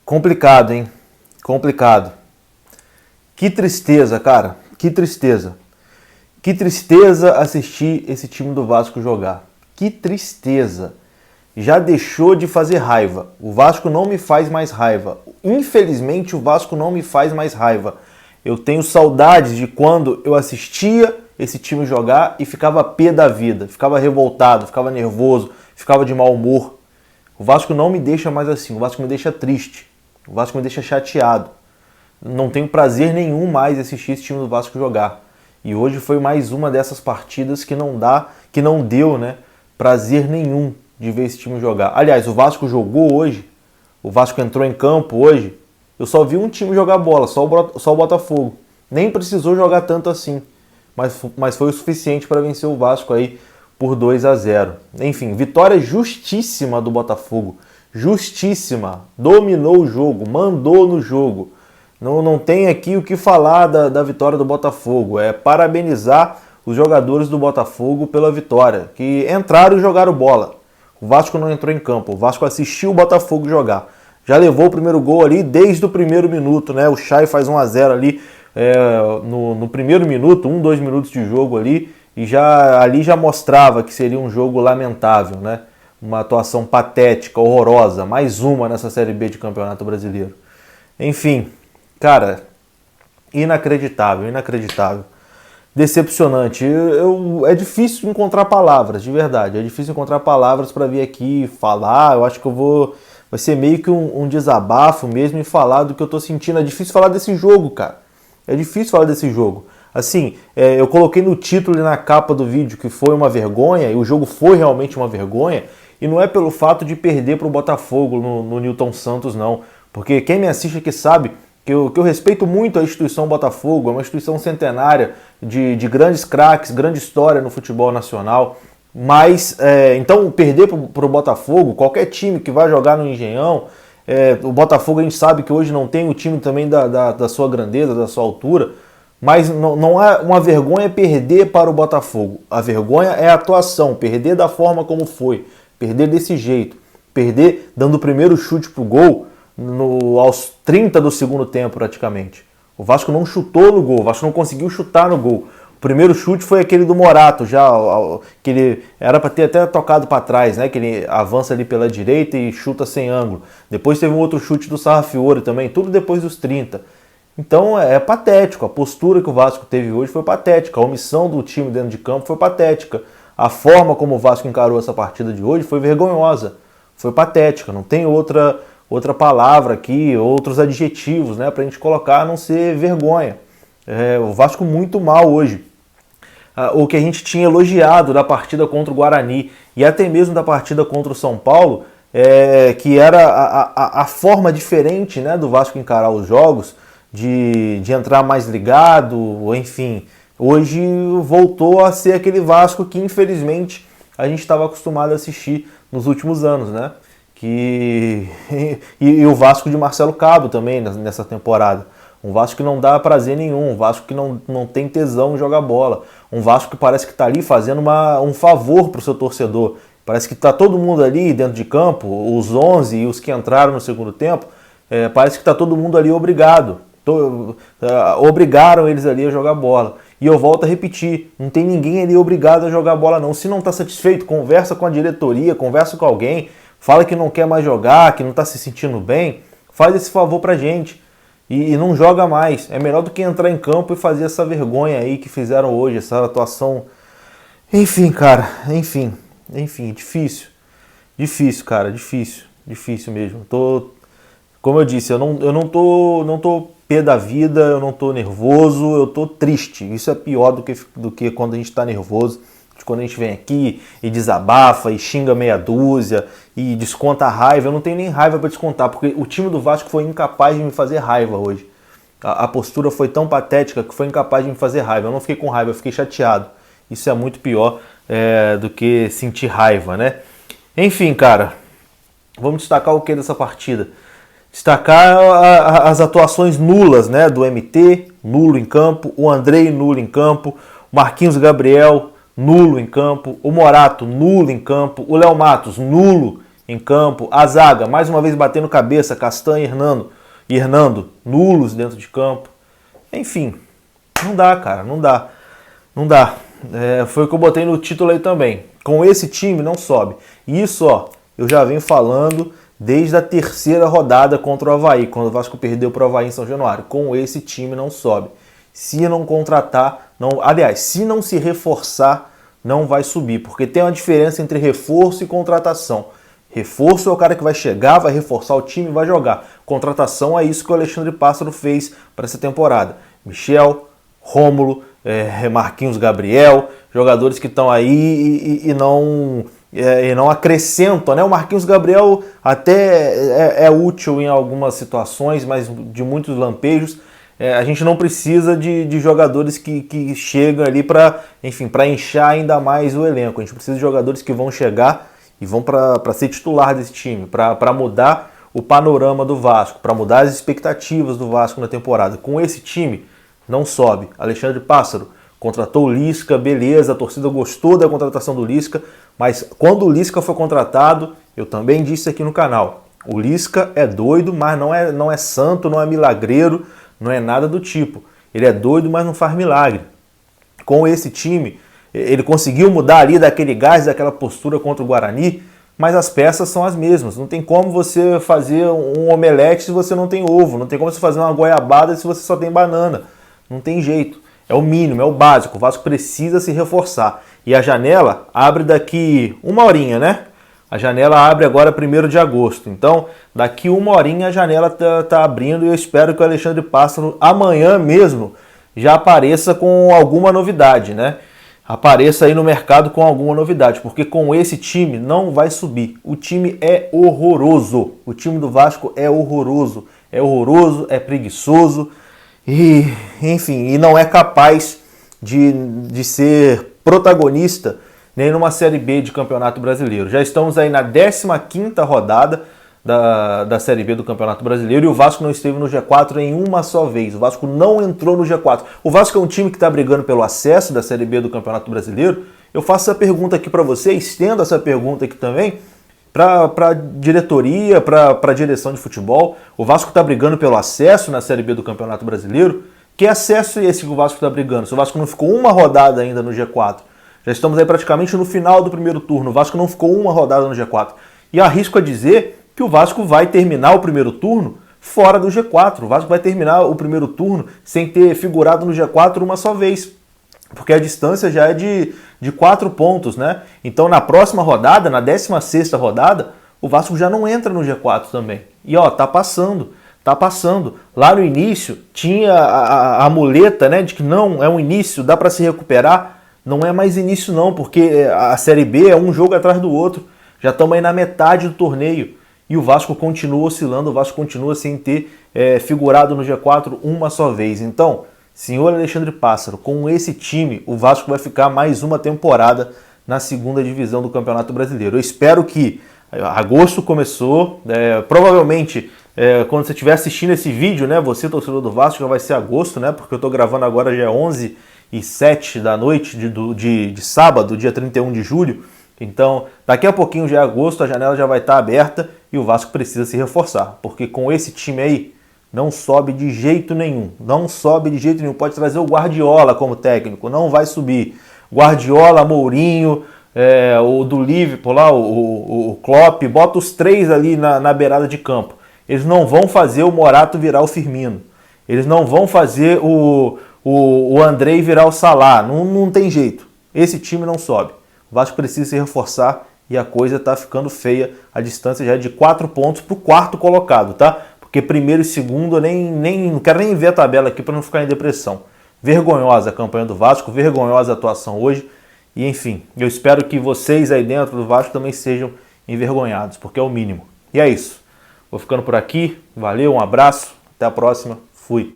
Complicado, hein? Complicado. Que tristeza, cara. Que tristeza. Que tristeza assistir esse time do Vasco jogar. Que tristeza. Já deixou de fazer raiva. O Vasco não me faz mais raiva. Infelizmente, o Vasco não me faz mais raiva. Eu tenho saudades de quando eu assistia esse time jogar e ficava pé da vida. Ficava revoltado, ficava nervoso, ficava de mau humor. O Vasco não me deixa mais assim. O Vasco me deixa triste. O Vasco me deixa chateado. Não tenho prazer nenhum mais assistir esse time do Vasco jogar. E hoje foi mais uma dessas partidas que não deu, né, prazer nenhum de ver esse time jogar. Aliás, o Vasco jogou hoje, o Vasco entrou em campo hoje, eu só vi um time jogar bola, só o Botafogo. Nem precisou jogar tanto assim, mas foi o suficiente para vencer o Vasco aí por 2-0. Enfim, vitória justíssima do Botafogo, justíssima, dominou o jogo, mandou no jogo. Não tem aqui o que falar da vitória do Botafogo. É parabenizar os jogadores do Botafogo pela vitória, que entraram e jogaram bola. O Vasco não entrou em campo, o Vasco assistiu o Botafogo jogar. Já levou o primeiro gol ali desde o primeiro minuto, né? O Chay faz 1-0 ali no primeiro minuto, 2 minutos de jogo ali, e ali já mostrava que seria um jogo lamentável, né? Uma atuação patética, horrorosa, mais uma nessa Série B de Campeonato Brasileiro. Enfim, cara, inacreditável, inacreditável. Decepcionante. É difícil encontrar palavras, de verdade. É difícil encontrar palavras para vir aqui falar. Eu acho que vai ser meio que um desabafo mesmo e falar do que eu tô sentindo. É difícil falar desse jogo, cara. É difícil falar desse jogo. Assim, eu coloquei no título e na capa do vídeo que foi uma vergonha, e o jogo foi realmente uma vergonha, e não é pelo fato de perder pro Botafogo no Newton Santos, não. Porque quem me assiste aqui sabe que eu respeito muito a instituição Botafogo, é uma instituição centenária de grandes craques, grande história no futebol nacional. Mas, então, perder para o Botafogo, qualquer time que vai jogar no Engenhão, o Botafogo a gente sabe que hoje não tem o time também da sua grandeza, da sua altura, mas não é uma vergonha perder para o Botafogo. A vergonha é a atuação, perder da forma como foi, perder desse jeito, perder dando o primeiro chute pro gol, aos 30 do segundo tempo praticamente. O Vasco não chutou no gol, o Vasco não conseguiu chutar no gol. O primeiro chute foi aquele do Morato, já que ele era para ter até tocado para trás, né? Que ele avança ali pela direita e chuta sem ângulo. Depois teve um outro chute do Sarrafiore também, tudo depois dos 30. Então é patético, a postura que o Vasco teve hoje foi patética, a omissão do time dentro de campo foi patética. A forma como o Vasco encarou essa partida de hoje foi vergonhosa, foi patética, não tem outra palavra aqui, outros adjetivos, né, pra gente colocar a não ser vergonha. O Vasco muito mal hoje. O que a gente tinha elogiado da partida contra o Guarani e até mesmo da partida contra o São Paulo, que era a forma diferente, né, do Vasco encarar os jogos, de entrar mais ligado, enfim. Hoje voltou a ser aquele Vasco que infelizmente a gente estava acostumado a assistir nos últimos anos, né? E o Vasco de Marcelo Cabo também nessa temporada. Um Vasco que não dá prazer nenhum, um Vasco que não tem tesão em jogar bola. Um Vasco que parece que está ali fazendo um favor para o seu torcedor. Parece que está todo mundo ali dentro de campo, os 11 e os que entraram no segundo tempo, parece que está todo mundo ali obrigado. Obrigaram eles ali a jogar bola. E eu volto a repetir, não tem ninguém ali obrigado a jogar bola não. Se não está satisfeito, conversa com a diretoria, conversa com alguém, fala que não quer mais jogar, que não está se sentindo bem, faz esse favor pra gente e não joga mais. É melhor do que entrar em campo e fazer essa vergonha aí que fizeram hoje, essa atuação. Enfim, cara, enfim, difícil, cara, difícil mesmo. Como eu disse, eu não tô pé da vida, eu não tô nervoso, eu tô triste. Isso é pior do que quando a gente tá nervoso. Quando a gente vem aqui e desabafa e xinga meia dúzia e desconta a raiva. Eu não tenho nem raiva para descontar, porque o time do Vasco foi incapaz de me fazer raiva hoje. A postura foi tão patética que foi incapaz de me fazer raiva. Eu não fiquei com raiva, eu fiquei chateado. Isso é muito pior do que sentir raiva, né? Enfim, cara, vamos destacar o que dessa partida? Destacar as atuações nulas, né, do MT, nulo em campo, o Andrei nulo em campo, o Marquinhos Gabriel nulo em campo, o Morato nulo em campo, o Léo Matos nulo em campo. A zaga, mais uma vez batendo cabeça, Castanho e Hernando nulos dentro de campo. Enfim, não dá, cara, não dá. Não dá. Foi o que eu botei no título aí também. Com esse time não sobe. E isso, ó, eu já venho falando desde a terceira rodada contra o Avaí, quando o Vasco perdeu para o Avaí em São Januário. Com esse time não sobe. Se não contratar, aliás, se não se reforçar, não vai subir, porque tem uma diferença entre reforço e contratação. Reforço é o cara que vai chegar, vai reforçar o time e vai jogar. Contratação é isso que o Alexandre Pássaro fez para essa temporada. Michel, Rômulo, Marquinhos Gabriel, jogadores que estão aí e não acrescentam, né? O Marquinhos Gabriel até é útil em algumas situações, mas de muitos lampejos. A gente não precisa de jogadores que chegam ali para inchar ainda mais o elenco. A gente precisa de jogadores que vão chegar e vão para ser titular desse time, para mudar o panorama do Vasco, para mudar as expectativas do Vasco na temporada. Com esse time, não sobe. Alexandre Pássaro contratou o Lisca, beleza, a torcida gostou da contratação do Lisca, mas quando o Lisca foi contratado, eu também disse aqui no canal, o Lisca é doido, mas não é santo, não é milagreiro, não é nada do tipo. Ele é doido, mas não faz milagre. Com esse time, ele conseguiu mudar ali daquele gás, daquela postura contra o Guarani, mas as peças são as mesmas. Não tem como você fazer um omelete se você não tem ovo. Não tem como você fazer uma goiabada se você só tem banana. Não tem jeito. É o mínimo, é o básico. O Vasco precisa se reforçar. E a janela abre daqui uma horinha, né? A janela abre agora 1º de agosto. Então, daqui uma horinha a janela tá abrindo e eu espero que o Alexandre Pássaro amanhã mesmo já apareça com alguma novidade, né? Apareça aí no mercado com alguma novidade, porque com esse time não vai subir. O time é horroroso. O time do Vasco é horroroso. É horroroso, é preguiçoso e, enfim, e não é capaz de ser protagonista nem numa Série B de Campeonato Brasileiro. Já estamos aí na 15ª rodada da Série B do Campeonato Brasileiro e o Vasco não esteve no G4 em uma só vez. O Vasco não entrou no G4. O Vasco é um time que está brigando pelo acesso da Série B do Campeonato Brasileiro. Eu faço essa pergunta aqui para você, estendo essa pergunta aqui também para a diretoria, para a direção de futebol. O Vasco está brigando pelo acesso na Série B do Campeonato Brasileiro. Que acesso é esse que o Vasco está brigando? Se o Vasco não ficou uma rodada ainda no G4, já estamos aí praticamente no final do primeiro turno. O Vasco não ficou uma rodada no G4. E arrisco a dizer que o Vasco vai terminar o primeiro turno fora do G4. O Vasco vai terminar o primeiro turno sem ter figurado no G4 uma só vez. Porque a distância já é de 4 pontos, né? Então na próxima rodada, na 16ª rodada, o Vasco já não entra no G4 também. E ó, tá passando. Tá passando. Lá no início tinha a muleta, né, de que não, é um início, dá para se recuperar. Não é mais início não, porque a Série B é um jogo atrás do outro. Já estamos aí na metade do torneio. E o Vasco continua oscilando, o Vasco continua sem ter figurado no G4 uma só vez. Então, senhor Alexandre Pássaro, com esse time, o Vasco vai ficar mais uma temporada na 2ª divisão do Campeonato Brasileiro. Eu espero que agosto começou, provavelmente quando você estiver assistindo esse vídeo, né, você torcedor do Vasco, já vai ser agosto, né, porque eu estou gravando agora já é 11h07 da noite de sábado, dia 31 de julho. Então, daqui a pouquinho já é agosto, a janela já vai estar aberta e o Vasco precisa se reforçar, porque com esse time aí não sobe de jeito nenhum, não sobe de jeito nenhum. Pode trazer o Guardiola como técnico, não vai subir. Guardiola, Mourinho, o do Liverpool lá, o Klopp, bota os 3 ali na beirada de campo. Eles não vão fazer o Morato virar o Firmino, eles não vão fazer o Andrei virar o Salah, não tem jeito, esse time não sobe. O Vasco precisa se reforçar e a coisa está ficando feia. A distância já é de 4 pontos para o 4º colocado, tá? Porque primeiro e segundo eu não quero nem ver a tabela aqui para não ficar em depressão. Vergonhosa a campanha do Vasco, vergonhosa a atuação hoje. E enfim, eu espero que vocês aí dentro do Vasco também sejam envergonhados, porque é o mínimo. E é isso. Vou ficando por aqui. Valeu, um abraço. Até a próxima. Fui.